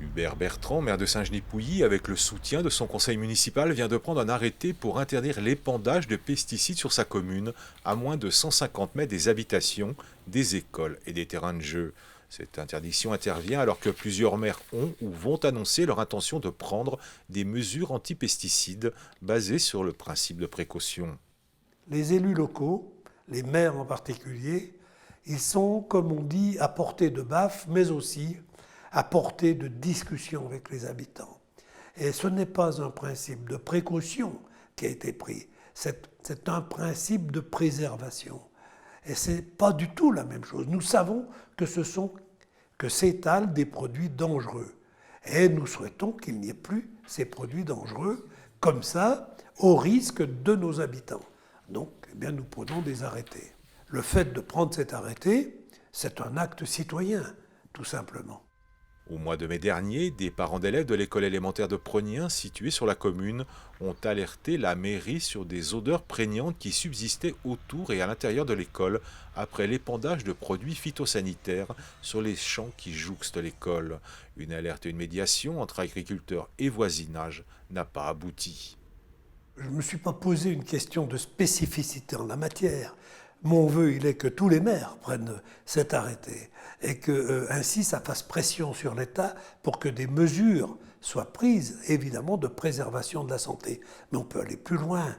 Hubert Bertrand, maire de Saint-Genis-Pouilly, avec le soutien de son conseil municipal, vient de prendre un arrêté pour interdire l'épandage de pesticides sur sa commune, à moins de 150 mètres des habitations, des écoles et des terrains de jeu. Cette interdiction intervient alors que plusieurs maires ont ou vont annoncer leur intention de prendre des mesures anti-pesticides basées sur le principe de précaution. Les élus locaux, les maires en particulier, ils sont, comme on dit, à portée de baffe, mais aussi à portée de discussion avec les habitants. Et ce n'est pas un principe de précaution qui a été pris, c'est un principe de préservation. Et ce n'est pas du tout la même chose. Nous savons que s'étalent des produits dangereux. Et nous souhaitons qu'il n'y ait plus ces produits dangereux, comme ça, au risque de nos habitants. Donc, eh bien, nous prenons des arrêtés. Le fait de prendre cet arrêté, c'est un acte citoyen, tout simplement. Au mois de mai dernier, des parents d'élèves de l'école élémentaire de Prognien, située sur la commune, ont alerté la mairie sur des odeurs prégnantes qui subsistaient autour et à l'intérieur de l'école après l'épandage de produits phytosanitaires sur les champs qui jouxtent l'école. Une alerte et une médiation entre agriculteurs et voisinage n'a pas abouti. Je ne me suis pas posé une question de spécificité en la matière. Mon vœu, il est que tous les maires prennent cet arrêté et que ainsi ça fasse pression sur l'État pour que des mesures soient prises, évidemment, de préservation de la santé. Mais on peut aller plus loin.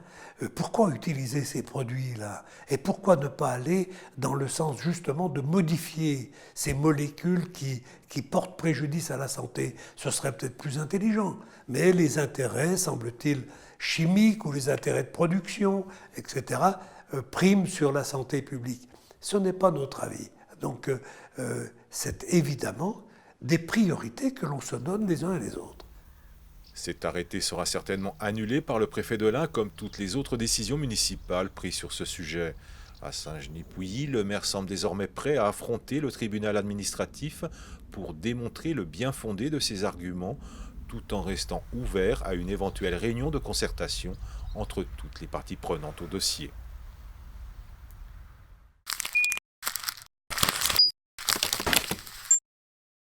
Pourquoi utiliser ces produits-là? Et pourquoi ne pas aller dans le sens justement de modifier ces molécules qui portent préjudice à la santé? Ce serait peut-être plus intelligent. Mais les intérêts, semble-t-il, chimiques ou les intérêts de production, etc., prime sur la santé publique. Ce n'est pas notre avis. Donc c'est évidemment des priorités que l'on se donne les uns et les autres. Cet arrêté sera certainement annulé par le préfet de l'Ain comme toutes les autres décisions municipales prises sur ce sujet. À Saint-Genis-Pouilly, le maire semble désormais prêt à affronter le tribunal administratif pour démontrer le bien fondé de ses arguments, tout en restant ouvert à une éventuelle réunion de concertation entre toutes les parties prenantes au dossier.